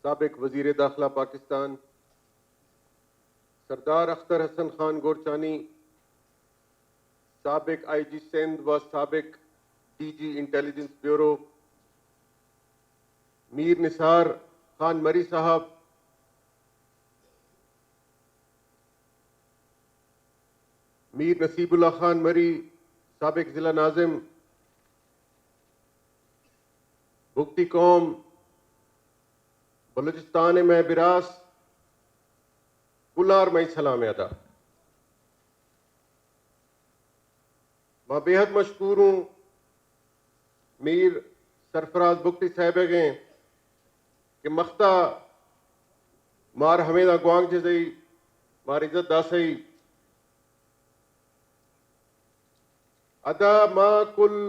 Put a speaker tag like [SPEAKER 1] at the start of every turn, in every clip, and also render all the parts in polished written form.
[SPEAKER 1] साबिक वजीर दाखिला पाकिस्तान सरदार अख्तर हसन खान गोरचानी, साबिक IG सिंध व साबिक DG intelligence bureau Mir Nisar Khan मरी साहब, मीर नसीबुल्ला खान मरी, साबिक जिला नाजिम, भुगती कौम बलूचिस्तान में बिरास कुलार मई सलाम अदा। मैं बेहद मशकूर हूं मीर सरफराज बुगटी साहब के कि मख्ता मार हमेदा ग्वांग जई मार इज्जत दासई अदा मां कुल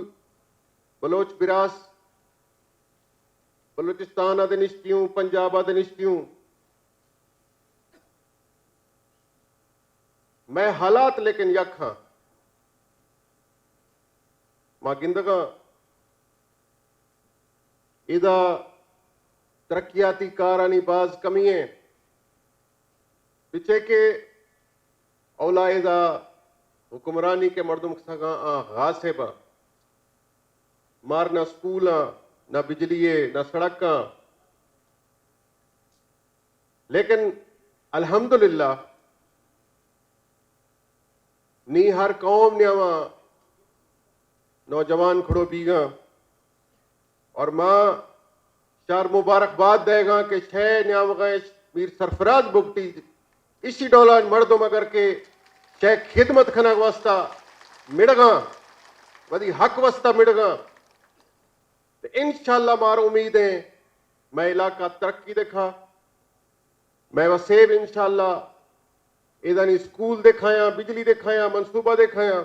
[SPEAKER 1] बलोच बिरास बलूचिस्तान अदनिश्तियों पंजाब अदनिश्तियों मैं हालात लेकिन यखा मां गिंदगा इदा तरक्याती कारानी बाज कमियां पिछे के औलाइदा हुक्मरानी के मर्दम सगा गासेबा मार ना स्कूल ना बिजली ना सड़क, लेकिन अल्हम्दुलिल्लाह नी हर कौम न्यावा नौजवान खड़ो बीगा और मां चार मुबारकबाद देगा कि छह न्यावगा मीर सरफराज बुगटी इसी डोला मर्दों मगर के छह खिदमत खनक वस्ता मिड़गा वदी हक वस्ता मिड़गा तो इंशाल्लाह मार उम्मीद है मैं इलाका तरक्की देखा मैं वसेब इंशाल्लाह इधर स्कूल दिखाया बिजली दिखाया मंसूबा दिखाया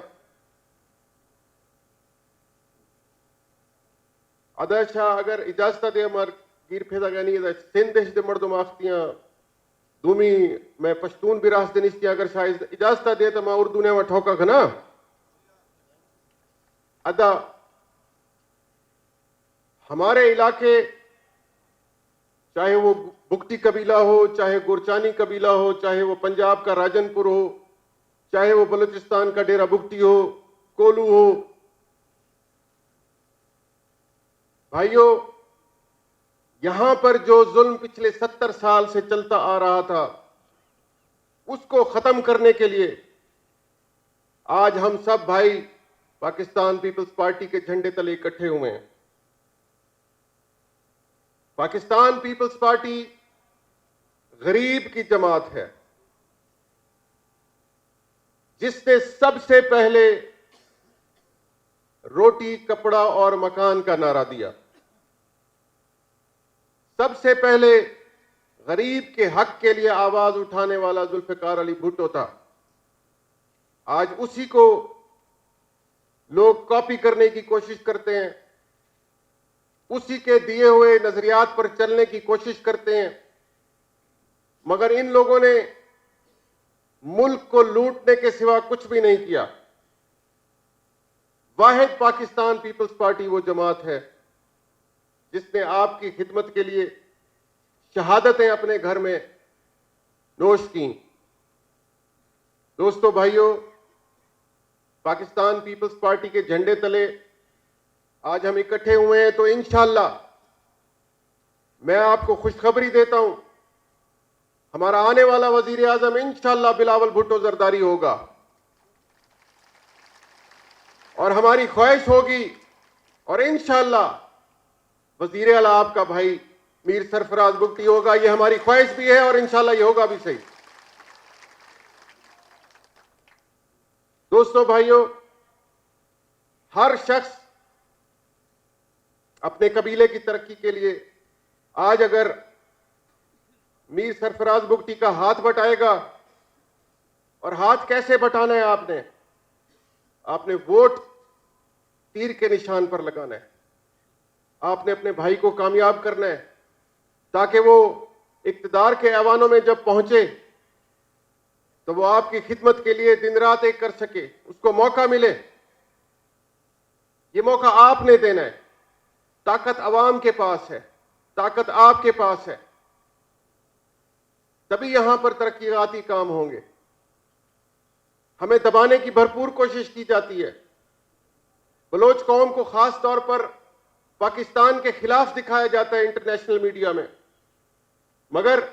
[SPEAKER 1] अदशा अगर इजाजत दे मर गिर फेदा गनी सिंध देश दे मर्दों माख्तियां दूमी मैं पश्तून भी रास्ते निश्ती अगर शायद इजाजत दे तो मैं उर्दू ने वहाँ ठोका खना अदा हमारे इलाके चाहे वो बुगटी कबीला हो, चाहे गोरचानी कबीला हो, चाहे वो पंजाब का राजनपुर हो, चाहे वो बलूचिस्तान का डेरा बुगटी हो, कोलू हो, भाइयों यहां पर जो जुल्म पिछले 70 साल से चलता आ रहा था उसको खत्म करने के लिए आज हम सब भाई पाकिस्तान पीपल्स पार्टी के झंडे तले इकट्ठे हुए हैं। पाकिस्तान पीपल्स पार्टी गरीब की जमात है जिसने सबसे पहले रोटी कपड़ा और मकान का नारा दिया, सबसे पहले गरीब के हक के लिए आवाज उठाने वाला जुल्फिकार अली भुट्टो था। आज उसी को लोग कॉपी करने की कोशिश करते हैं, उसी के दिए हुए नजरियात पर चलने की कोशिश करते हैं, मगर इन लोगों ने मुल्क को लूटने के सिवा कुछ भी नहीं किया। वाहिद पाकिस्तान पीपल्स पार्टी वो जमात है जिसने आपकी खिदमत के लिए शहादतें अपने घर में नोश की। दोस्तों भाइयों, पाकिस्तान पीपल्स पार्टी के झंडे तले आज हम इकट्ठे हुए हैं तो इंशाअल्लाह मैं आपको खुशखबरी देता हूं, हमारा आने वाला वजीर आजम इंशाअल्लाह बिलावल भुट्टो जरदारी होगा और हमारी ख्वाहिश होगी और इंशाअल्लाह वजीर आला आपका भाई मीर सरफराज बुगटी होगा। ये हमारी ख्वाहिश भी है और इंशाअल्लाह ये होगा भी सही। दोस्तों भाइयों, हर शख्स अपने कबीले की तरक्की के लिए आज अगर मीर सरफराज बुगटी का हाथ बटाएगा, और हाथ कैसे बटाना है आपने वोट तीर के निशान पर लगाना है, आपने अपने भाई को कामयाब करना है ताकि वो इक्तदार के ऐवानों में जब पहुंचे तो वो आपकी खिदमत के लिए दिन रात एक कर सके, उसको मौका मिले। ये मौका आपने देना है। ताकत अवाम के पास है, ताकत आपके पास है। तभी यहां पर तरक्याती काम होंगे। हमें दबाने की भरपूर कोशिश की जाती है। बलोच कौम को खास तौर पर पाकिस्तान के खिलाफ दिखाया जाता है इंटरनेशनल मीडिया में, मगर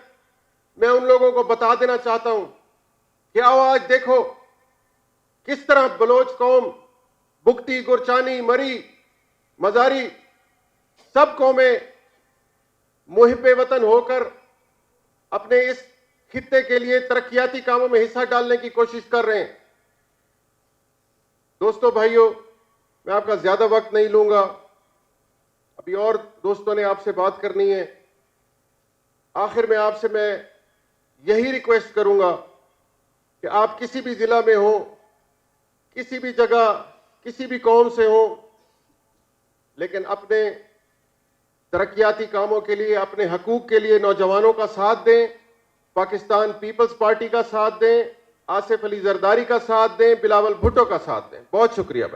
[SPEAKER 1] मैं उन लोगों को बता देना चाहता हूं कि आओ आज देखो किस तरह बलोच कौम, बुगटी, गुरचानी, मरी, मजारी, सब कौमें मुहिब्बे वतन होकर अपने इस खित्ते के लिए तरक्याती कामों में हिस्सा डालने की कोशिश कर रहे हैं। दोस्तों, भाइयों, मैं आपका ज्यादा वक्त नहीं लूंगा, अभी और दोस्तों ने आपसे बात करनी है। आखिर में आपसे मैं यही रिक्वेस्ट करूंगा कि आप किसी भी जिला में हो, किसी भी जगह, किसी भी कौम से हो, लेकिन अपने तरक्याती कामों के लिए, अपने हकूक के लिए नौजवानों का साथ दें, पाकिस्तान पीपल्स पार्टी का साथ दें, आसिफ अली जरदारी का साथ दें, बिलावल भुट्टो का साथ दें। बहुत शुक्रिया भाई।